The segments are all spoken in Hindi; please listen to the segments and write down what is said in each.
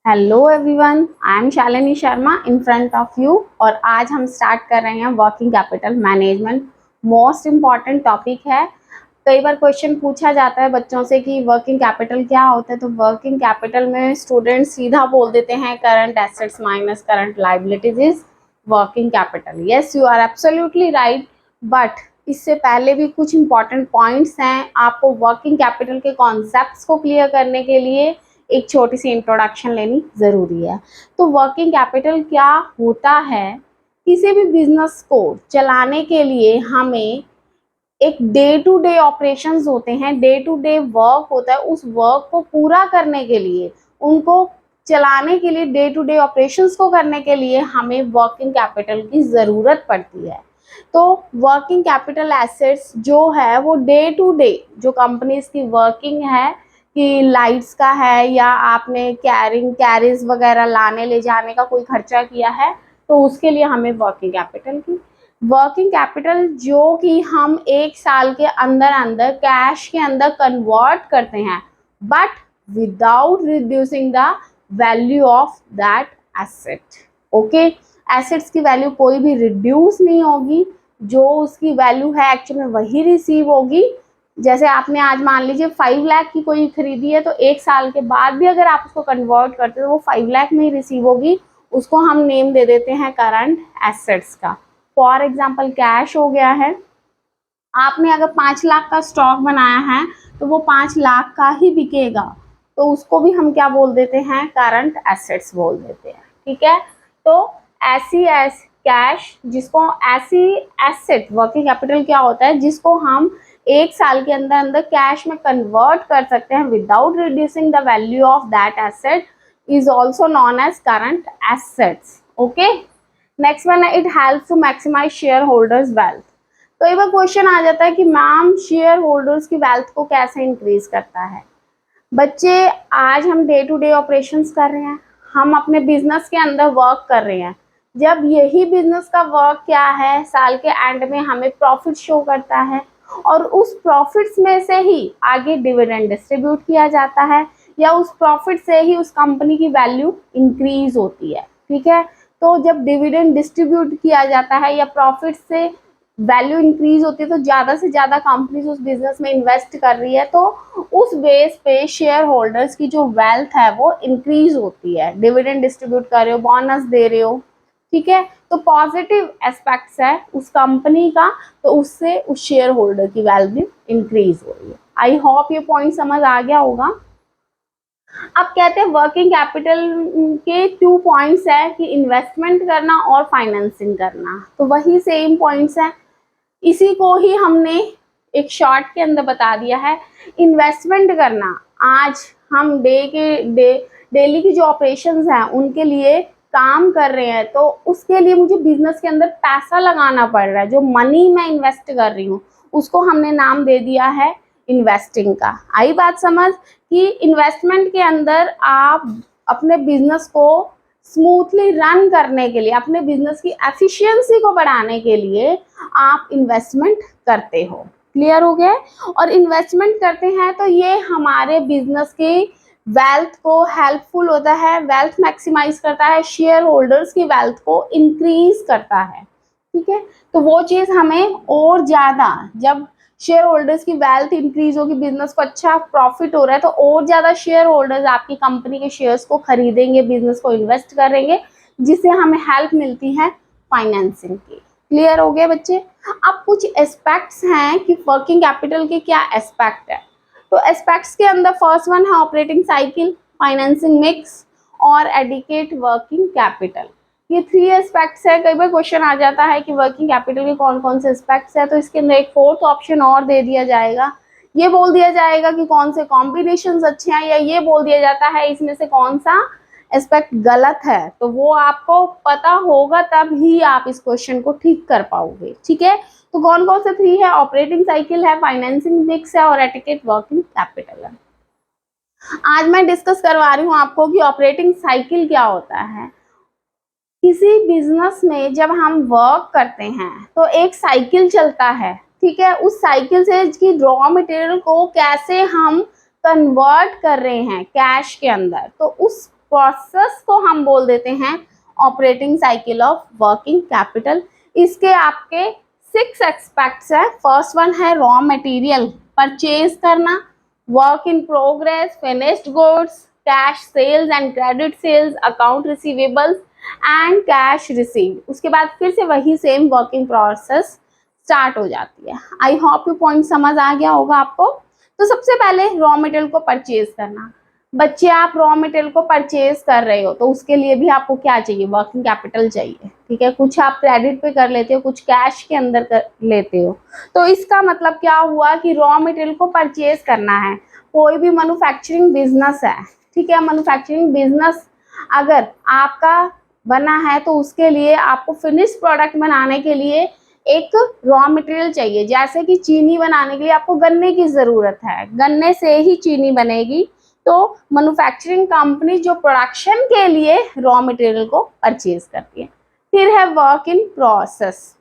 Hello everyone, I am Shalini Sharma in front of you. और आज हम स्टार्ट कर रहे हैं working capital management. Most important topic है। कई बार क्वेश्चन पूछा जाता है बच्चों से कि वर्किंग कैपिटल क्या होता है। तो वर्किंग कैपिटल में स्टूडेंट सीधा बोल देते हैं current assets minus current liabilities is working capital. Yes, you are absolutely right. But इससे पहले भी कुछ इंपॉर्टेंट पॉइंट्स हैं। आपको वर्किंग कैपिटल के कॉन्सेप्ट्स को क्लियर करने के लिए एक छोटी सी इंट्रोडक्शन लेनी ज़रूरी है। तो वर्किंग कैपिटल क्या होता है? किसी भी बिजनेस को चलाने के लिए हमें एक डे टू डे ऑपरेशंस होते हैं, डे टू डे वर्क होता है। उस वर्क को पूरा करने के लिए, उनको चलाने के लिए, डे टू डे ऑपरेशंस को करने के लिए हमें वर्किंग कैपिटल की ज़रूरत पड़ती है। तो वर्किंग कैपिटल एसेट्स जो है वो डे टू डे जो कंपनीज की वर्किंग है कि लाइट्स का है या आपने कैरीज वगैरह लाने ले जाने का कोई खर्चा किया है, तो उसके लिए हमें वर्किंग कैपिटल जो कि हम एक साल के अंदर अंदर कैश के अंदर कन्वर्ट करते हैं, but without reducing the value of that asset. Okay, assets की वैल्यू कोई भी रिड्यूस नहीं होगी, जो उसकी वैल्यू है एक्चुअल में वही रिसीव होगी। जैसे आपने आज मान लीजिए 5 लाख की कोई खरीदी है, तो एक साल के बाद भी अगर आप उसको कन्वर्ट करते हो तो वो 5 लाख में ही रिसीव होगी। उसको हम नेम दे देते हैं करंट एसेट्स का। फॉर एग्जाम्पल कैश हो गया है, आपने अगर 5 लाख का स्टॉक बनाया है तो वो 5 लाख का ही बिकेगा, तो उसको भी हम क्या बोल देते हैं? करंट एसेट्स बोल देते हैं। ठीक है, तो ऐसी कैश जिसको ऐसी एसेट, वर्किंग कैपिटल क्या होता है? जिसको हम एक साल के अंदर अंदर कैश में कन्वर्ट कर सकते हैं without reducing the value of that asset is also non as current assets. Okay, next one है it helps to maximize shareholders wealth. तो एक बार क्वेश्चन आ जाता है कि मैम शेयर होल्डर्स की वेल्थ को कैसे इंक्रीज करता है? बच्चे, आज हम डे टू डे ऑपरेशंस कर रहे हैं, हम अपने बिजनेस के अंदर वर्क कर रहे हैं। जब यही बिजनेस का वर्क क्या है, साल के एंड में हमें प्रॉफिट शो करता है और उस प्रॉफिट्स में से ही आगे डिविडेंड डिस्ट्रीब्यूट किया जाता है या उस प्रॉफिट से ही उस कंपनी की वैल्यू इंक्रीज होती है। ठीक है, तो जब डिविडेंड डिस्ट्रीब्यूट किया जाता है या प्रॉफिट से वैल्यू इंक्रीज होती है, तो ज़्यादा से ज़्यादा कंपनीज उस बिजनेस में इन्वेस्ट कर रही है, तो उस बेस पे शेयर होल्डर्स की जो वेल्थ है वो इंक्रीज होती है। डिविडेंड डिस्ट्रीब्यूट कर रहे हो, बोनस दे रहे हो, ठीक है, तो पॉजिटिव एस्पेक्ट्स है उस कंपनी का, तो उससे उस शेयर होल्डर की वैल्यू इंक्रीज हो रही है। आई होप ये पॉइंट समझ आ गया होगा। अब कहते हैं वर्किंग कैपिटल के 2 पॉइंट्स है कि इन्वेस्टमेंट करना और फाइनेंसिंग करना, तो वही सेम पॉइंट्स है। इसी को ही हमने एक शॉर्ट के अंदर बता दिया है। इन्वेस्टमेंट करना, आज हम डेली की जो ऑपरेशंस हैं उनके लिए काम कर रहे हैं, तो उसके लिए मुझे बिजनेस के अंदर पैसा लगाना पड़ रहा है। जो मनी मैं इन्वेस्ट कर रही हूँ उसको हमने नाम दे दिया है इन्वेस्टिंग का। आई बात समझ कि इन्वेस्टमेंट के अंदर आप अपने बिजनेस को स्मूथली रन करने के लिए, अपने बिजनेस की एफिशिएंसी को बढ़ाने के लिए आप इन्वेस्टमेंट करते हो। क्लियर हो गया? और इन्वेस्टमेंट करते हैं तो ये हमारे बिजनेस की वेल्थ को हेल्पफुल होता है, वेल्थ मैक्सिमाइज करता है, शेयर होल्डर्स की वेल्थ को इंक्रीज करता है। ठीक है, तो वो चीज हमें और ज्यादा, जब शेयर होल्डर्स की वेल्थ इंक्रीज होगी, बिजनेस को अच्छा प्रॉफिट हो रहा है, तो और ज्यादा शेयर होल्डर्स आपकी कंपनी के शेयर्स को खरीदेंगे, बिजनेस को इन्वेस्ट करेंगे, जिससे हमें हेल्प मिलती है फाइनेंसिंग की। क्लियर हो गए बच्चे? अब कुछ एस्पेक्ट्स हैं कि वर्किंग कैपिटल के क्या एस्पेक्ट है। तो एस्पेक्ट्स के अंदर फर्स्ट वन है ऑपरेटिंग साइकिल, फाइनेंसिंग मिक्स और एडिकेट वर्किंग कैपिटल। ये 3 एस्पेक्ट्स है। कई बार क्वेश्चन आ जाता है कि वर्किंग कैपिटल के कौन कौन से एस्पेक्ट्स है, तो इसके अंदर एक 4th ऑप्शन और दे दिया जाएगा। ये बोल दिया जाएगा कि कौन से कॉम्बिनेशंस अच्छे हैं, या ये बोल दिया जाता है इसमें से कौन सा एस्पेक्ट गलत है। तो वो आपको पता होगा तब ही आप इस क्वेश्चन को ठीक कर पाओगे। ठीक है, तो कौन कौन से 3 है? ऑपरेटिंग साइकिल है, फाइनेंसिंग मिक्स है और एटिकेट वर्किंग कैपिटल है। आज मैं डिस्कस करवा रही हूँ आपको कि ऑपरेटिंग साइकिल क्या होता है। किसी बिजनेस में जब हम वर्क करते हैं तो एक साइकिल चलता है। ठीक है, उस साइकिल से कि रॉ मटेरियल को कैसे हम कन्वर्ट कर रहे हैं कैश के अंदर, तो उस प्रोसेस को हम बोल देते हैं operating cycle of working capital. इसके आपके 6 एस्पेक्ट्स है। फर्स्ट वन है रॉ मटेरियल परचेज करना, work in progress, finished goods, cash sales and credit sales, account receivables and cash received. उसके बाद फिर से वही सेम वर्किंग प्रोसेस स्टार्ट हो जाती है। आई होप यू पॉइंट समझ आ गया होगा आपको। तो सबसे पहले रॉ मटेरियल को परचेज करना। बच्चे आप रॉ मटेरियल को परचेज कर रहे हो तो उसके लिए भी आपको क्या चाहिए, वर्किंग कैपिटल चाहिए, ठीक है। कुछ आप क्रेडिट पे कर लेते हो, कुछ कैश के अंदर कर लेते हो। तो इसका मतलब क्या हुआ कि रॉ मटेरियल को परचेज करना है। कोई भी मैन्युफैक्चरिंग बिजनेस है, ठीक है, मैन्युफैक्चरिंग बिजनेस अगर आपका बना है तो उसके लिए आपको फिनिश प्रोडक्ट बनाने के लिए एक रॉ मटेरियल चाहिए। जैसे कि चीनी बनाने के लिए आपको गन्ने की जरूरत है, गन्ने से ही चीनी बनेगी। तो मैन्युफैक्चरिंग कंपनी जो प्रोडक्शन के लिए रॉ मटेरियल को परचेज करती है। फिर है work in process.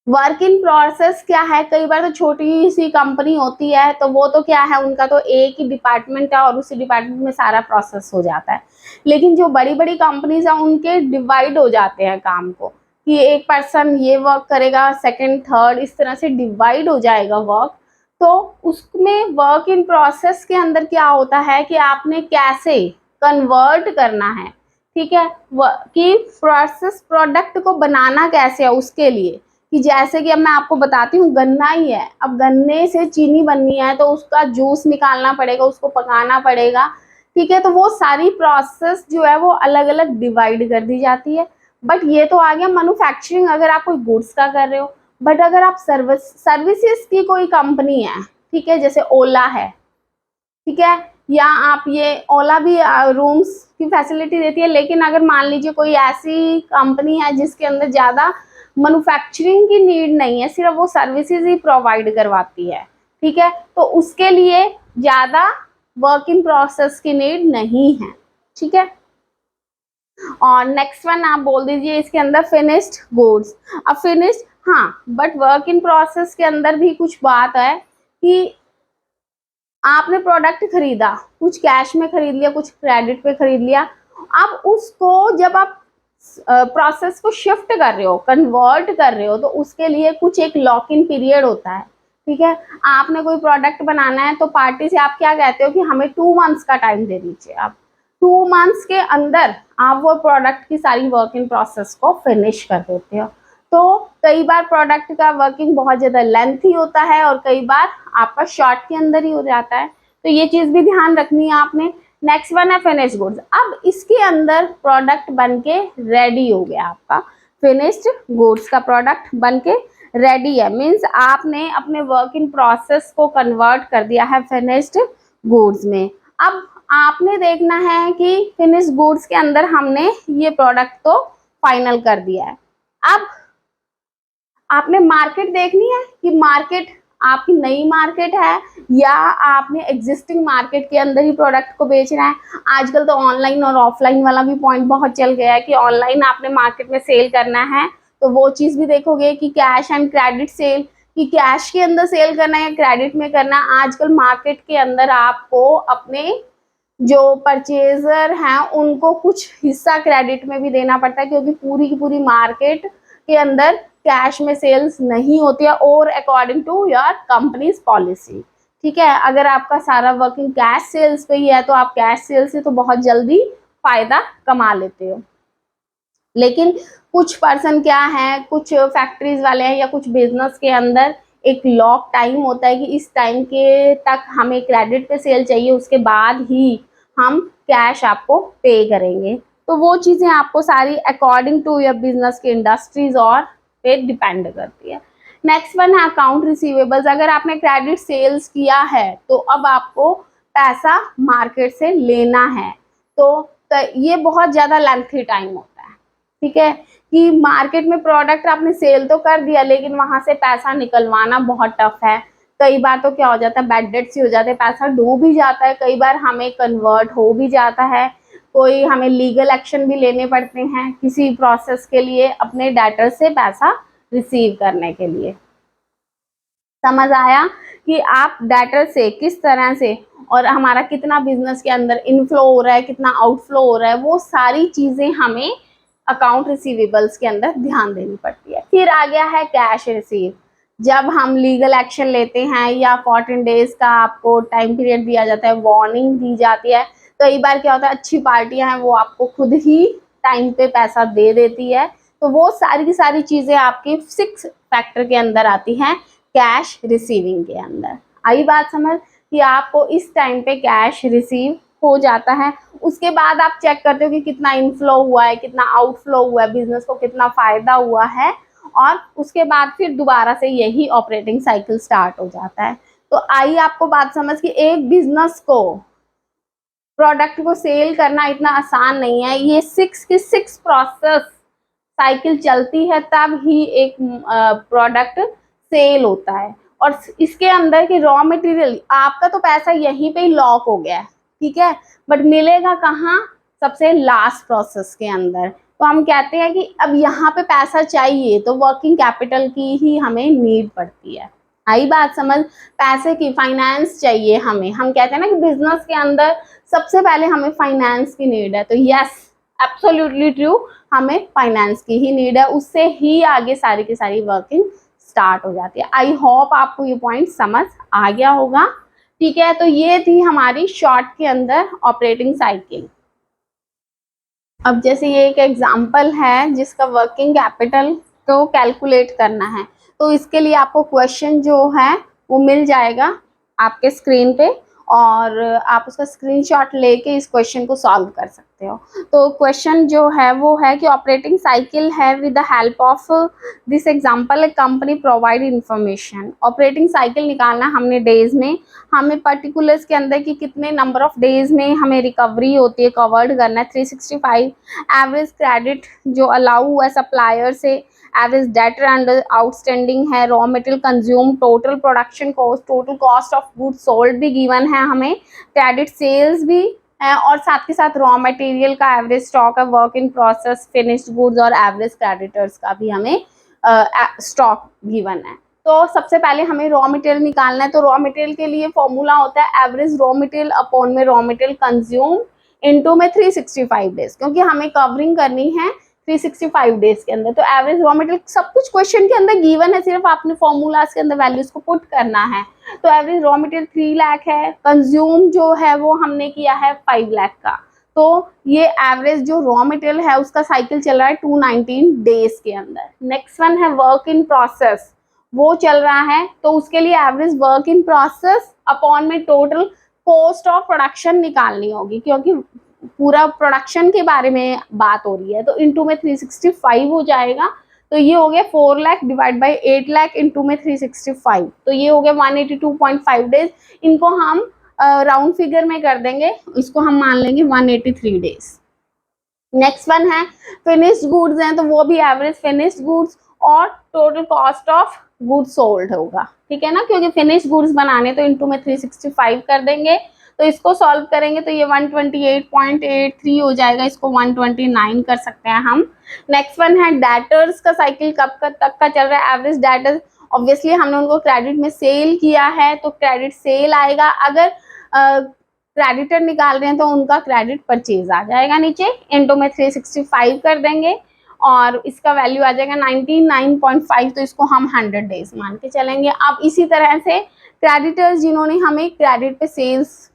Work in process क्या है, कई बार तो छोटी सी कंपनी होती है तो वो तो क्या है, उनका तो एक ही डिपार्टमेंट है और उसी डिपार्टमेंट में सारा प्रोसेस हो जाता है। लेकिन जो बड़ी बड़ी कंपनीज है उनके डिवाइड हो जाते हैं काम को, कि एक पर्सन ये वर्क करेगा, सेकंड थर्ड इस तरह से डिवाइड हो जाएगा वर्क। तो उसमें वर्क इन प्रोसेस के अंदर क्या होता है कि आपने कैसे कन्वर्ट करना है, ठीक है, कि प्रोसेस प्रोडक्ट को बनाना कैसे है उसके लिए। कि जैसे कि अब मैं आपको बताती हूँ, गन्ना ही है, अब गन्ने से चीनी बननी है तो उसका जूस निकालना पड़ेगा, उसको पकाना पड़ेगा, ठीक है। तो वो सारी प्रोसेस जो है वो अलग अलग डिवाइड कर दी जाती है। बट ये तो आ गया मैन्युफैक्चरिंग, अगर आप कोई गुड्स का कर रहे हो। बट अगर आप सर्विसेज की कोई कंपनी है, ठीक है, जैसे ओला है, ठीक है, या आप ये ओला भी रूम्स की फैसिलिटी देती है। लेकिन अगर मान लीजिए कोई ऐसी कंपनी है जिसके अंदर ज़्यादा मैन्युफैक्चरिंग की नीड नहीं है, सिर्फ वो सर्विसेज ही प्रोवाइड करवाती है, ठीक है, तो उसके लिए ज़्यादा वर्क इन प्रोसेस की नीड नहीं है, ठीक है। और नेक्स्ट वन आप बोल दीजिए इसके अंदर फिनिश्ड गुड्स। अब फिनिश्ड, हाँ, बट वर्क इन प्रोसेस के अंदर भी कुछ बात है कि आपने प्रोडक्ट खरीदा, कुछ कैश में खरीद लिया, कुछ क्रेडिट पे खरीद लिया। अब उसको जब आप प्रोसेस को शिफ्ट कर रहे हो, कन्वर्ट कर रहे हो, तो उसके लिए कुछ एक लॉक इन पीरियड होता है, ठीक है। आपने कोई प्रोडक्ट बनाना है तो पार्टी से आप क्या कहते हो कि हमें 2 मंथ्स का टाइम दे दीजिए। आप 2 मंथ्स के अंदर आप वो प्रोडक्ट की सारी वर्क इन प्रोसेस को फिनिश कर देते हो। तो कई बार प्रोडक्ट का वर्किंग बहुत ज़्यादा लेंथी होता है और कई बार आपका शॉर्ट के अंदर ही हो जाता है। तो ये चीज़ भी ध्यान रखनी है आपने। नेक्स्ट वन है फिनिश गुड्स। अब इसके अंदर प्रोडक्ट बन के रेडी हो गया, आपका फिनिश्ड गुड्स का प्रोडक्ट बन के रेडी है, मीन्स आपने अपने वर्क इन प्रोसेस को कन्वर्ट कर दिया है फिनिश्ड गुड्स में। अब आपने देखना है कि फिनिश्ड गुड्स के अंदर हमने ये प्रोडक्ट तो फाइनल कर दिया है। अब आपने मार्केट देखनी है कि मार्केट आपकी नई मार्केट है या आपने एग्जिस्टिंग मार्केट के अंदर ही प्रोडक्ट को बेचना है। आजकल तो ऑनलाइन और ऑफलाइन वाला भी पॉइंट बहुत चल गया है कि ऑनलाइन आपने मार्केट में सेल करना है तो वो चीज़ भी देखोगे कि कैश एंड क्रेडिट सेल, कि कैश के अंदर सेल करना है या क्रेडिट में करना। आजकल मार्केट के अंदर आपको अपने जो परचेजर हैं उनको कुछ हिस्सा क्रेडिट में भी देना पड़ता है, क्योंकि पूरी की पूरी मार्केट के अंदर कैश में सेल्स नहीं होती है और according to your company's policy, ठीक है। अगर आपका सारा वर्किंग कैश सेल्स पे ही है तो आप कैश सेल्स से तो बहुत जल्दी फायदा कमा लेते हो। लेकिन कुछ पर्सन क्या है, कुछ फैक्ट्रीज वाले हैं या कुछ बिजनेस के अंदर एक लॉक टाइम होता है कि इस टाइम के तक हमें क्रेडिट पे सेल चाहिए, उसके बाद ही हम कैश आपको पे करेंगे। तो वो चीज़ें आपको सारी अकॉर्डिंग टू योर बिजनेस के इंडस्ट्रीज और पे डिपेंड करती है। नेक्स्ट वन है अकाउंट रिसीवेबल्स। अगर आपने क्रेडिट सेल्स किया है तो अब आपको पैसा मार्केट से लेना है, तो ये बहुत ज़्यादा लेंथी टाइम होता है, ठीक है, कि मार्केट में प्रोडक्ट आपने सेल तो कर दिया लेकिन वहां से पैसा निकलवाना बहुत टफ है। कई बार तो क्या हो जाता है, बैड डेट्स हो जाते हैं, पैसा डूब भी जाता है, कई बार हमें कन्वर्ट हो भी जाता है, कोई हमें लीगल एक्शन भी लेने पड़ते हैं किसी प्रोसेस के लिए अपने डेटर से पैसा रिसीव करने के लिए। समझ आया कि आप डेटर से किस तरह से, और हमारा कितना बिजनेस के अंदर इनफ्लो हो रहा है, कितना आउटफ्लो हो रहा है, वो सारी चीजें हमें अकाउंट रिसीवेबल्स के अंदर ध्यान देनी पड़ती है। फिर आ गया है कैश रिसीव। जब हम लीगल एक्शन लेते हैं या 14 डेज का आपको टाइम पीरियड दिया जाता है, वार्निंग दी जाती है, कई बार क्या होता है अच्छी पार्टियां हैं वो आपको खुद ही टाइम पे पैसा दे देती है, तो वो सारी की सारी चीजें आपकी 6 फैक्टर के अंदर आती हैं कैश रिसीविंग के अंदर। आई बात समझ कि आपको इस टाइम पे कैश रिसीव हो जाता है, उसके बाद आप चेक करते हो कि कितना इनफ्लो हुआ है, कितना आउटफ्लो हुआ है, बिजनेस को कितना फायदा हुआ है, और उसके बाद फिर दोबारा से यही ऑपरेटिंग साइकिल स्टार्ट हो जाता है। तो आई आपको बात समझ कि एक बिजनेस को, प्रोडक्ट को सेल करना इतना आसान नहीं है, ये 6 प्रोसेस साइकिल चलती है तब ही एक प्रोडक्ट सेल होता है। और इसके अंदर की रॉ मटेरियल, आपका तो पैसा यहीं पे ही लॉक हो गया है, ठीक है, बट मिलेगा कहाँ, सबसे लास्ट प्रोसेस के अंदर। तो हम कहते हैं कि अब यहाँ पे पैसा चाहिए तो वर्किंग कैपिटल की ही हमें नीड पड़ती है। आई बात समझ, पैसे की, फाइनेंस चाहिए हमें। हम कहते हैं ना कि बिजनेस के अंदर सबसे पहले हमें फाइनेंस की नीड है, तो यस एब्सोल्युटली ट्रू, हमें फाइनेंस की ही नीड है, उससे ही आगे सारी की सारी वर्किंग स्टार्ट हो जाती है। आई होप आपको ये पॉइंट समझ आ गया होगा, ठीक है। तो ये थी हमारी शॉर्ट के अंदर ऑपरेटिंग साइकिल। अब जैसे ये एक एग्जांपल है जिसका वर्किंग कैपिटल को कैलकुलेट करना है, तो इसके लिए आपको क्वेश्चन जो है वो मिल जाएगा आपके स्क्रीन पे, और आप उसका स्क्रीनशॉट लेके इस क्वेश्चन को सॉल्व कर सकते हो। तो क्वेश्चन जो है वो है कि ऑपरेटिंग साइकिल है with the help of this example A company provide information. Operating cycle निकालना हमने डेज में, हमें पर्टिकुलर्स के अंदर की कितने नंबर ऑफ डेज में हमें रिकवरी होती है, कवर्ड करना है 365। एवरेज क्रेडिट जो अलाउ हुआ है सप्लायर से, एवरेज डेटर अंडर आउटस्टैंडिंग है, raw material consume, total production cost, total cost of goods sold भी गिवन है हमें, क्रेडिट सेल्स भी है, और साथ के साथ रॉ मटेरियल का एवरेज स्टॉक है, work in process, finished goods और एवरेज क्रेडिटर्स का भी हमें स्टॉक गिवन है। तो सबसे पहले हमें रॉ मटेरियल निकालना है, तो रॉ मटेरियल के लिए फॉर्मूला होता है एवरेज रॉ मटेरियल अपॉन में रॉ मटेरियल कंज्यूम इनटू में 365 डेज, क्योंकि हमें कवरिंग करनी है 365 डेज के अंदर। तो एवरेज रॉ मटेरियल सब कुछ क्वेश्चन के अंदर गिवन है, सिर्फ आपने फॉर्मूलाज के अंदर वैल्यूज को पुट करना है। तो एवरेज रॉ मटेरियल 3 लाख है, कंज्यूम जो है वो हमने किया है 5 लाख का। तो ये एवरेज जो रॉ मटेरियल है उसका साइकिल चल रहा है 219 डेज के अंदर। नेक्स्ट वन है वर्क इन प्रोसेस, वो चल रहा है, तो उसके लिए average work in process upon में टोटल कॉस्ट ऑफ प्रोडक्शन निकालनी होगी, क्योंकि पूरा प्रोडक्शन के बारे में बात हो रही है। तो इनटू में 365 हो जाएगा, तो ये हो गया 4 lakh divide by 8 lakh into में 365, तो ये हो गया 182.5 डेज। इनको हम राउंड फिगर में कर देंगे, इसको हम मान लेंगे 183 डेज। नेक्स्ट वन है फिनिश्ड गुड्स हैं, तो वो भी एवरेज फिनिश्ड गुड्स और total cost of goods sold होगा, ठीक है ना, क्योंकि फिनिश्ड गुड्स बनाने तो इनटू में 365 कर देंगे। तो इसको सॉल्व करेंगे तो ये 128.83 हो जाएगा, इसको 129 कर सकते हैं हम। नेक्स्ट वन है डेटर्स का साइकिल कब तक का चल रहा है, एवरेज डेटर्स, ऑब्वियसली हमने उनको क्रेडिट में सेल किया है तो क्रेडिट सेल आएगा, अगर क्रेडिटर निकाल रहे हैं तो उनका क्रेडिट परचेज आ जाएगा नीचे, इनटू में 365 कर देंगे और इसका वैल्यू आ जाएगा 99.5, तो इसको हम 100 डेज मान के चलेंगे। अब इसी तरह से क्रेडिटर्स जिन्होंने हमें क्रेडिट पे सेल्स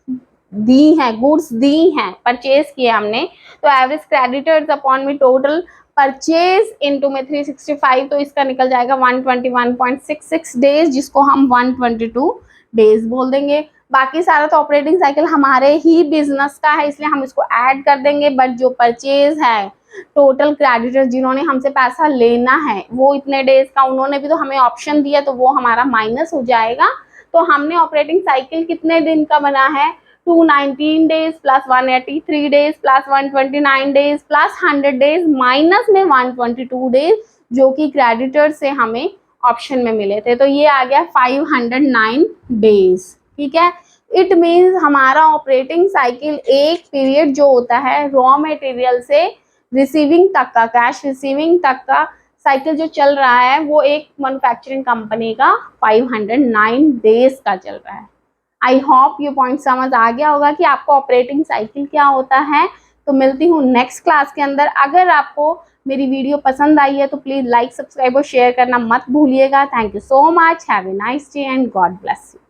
दी हैं, गुड्स दी हैं, परचेज किए हमने, तो एवरेज क्रेडिटर्स अपॉन में टोटल परचेज इनटू में 365, तो इसका निकल जाएगा 121.66 डेज, जिसको हम 122 डेज बोल देंगे। बाकी सारा तो ऑपरेटिंग साइकिल हमारे ही बिजनेस का है, इसलिए हम इसको ऐड कर देंगे, बट जो परचेज है, टोटल क्रेडिटर जिन्होंने हमसे पैसा लेना है वो इतने डेज का, उन्होंने भी तो हमें ऑप्शन दिया, तो वो हमारा माइनस हो जाएगा। तो हमने ऑपरेटिंग साइकिल कितने दिन का बना है, 219 days plus 183 days plus 129 days plus 100 days minus में 122 डेज, जो कि क्रेडिटर से हमें ऑप्शन में मिले थे, तो ये आ गया 509 डेज, ठीक है। इट मीन्स हमारा ऑपरेटिंग साइकिल एक पीरियड जो होता है रॉ मटेरियल से रिसीविंग तक का, कैश रिसीविंग तक का साइकिल जो चल रहा है वो एक मैन्युफैक्चरिंग कंपनी का 509 डेज का चल रहा है। आई होप ये पॉइंट समझ आ गया होगा कि आपको ऑपरेटिंग साइकिल क्या होता है। तो मिलती हूँ नेक्स्ट क्लास के अंदर। अगर आपको मेरी वीडियो पसंद आई है तो प्लीज लाइक, सब्सक्राइब और शेयर करना मत भूलिएगा। Thank you so much, have a nice day and God bless you.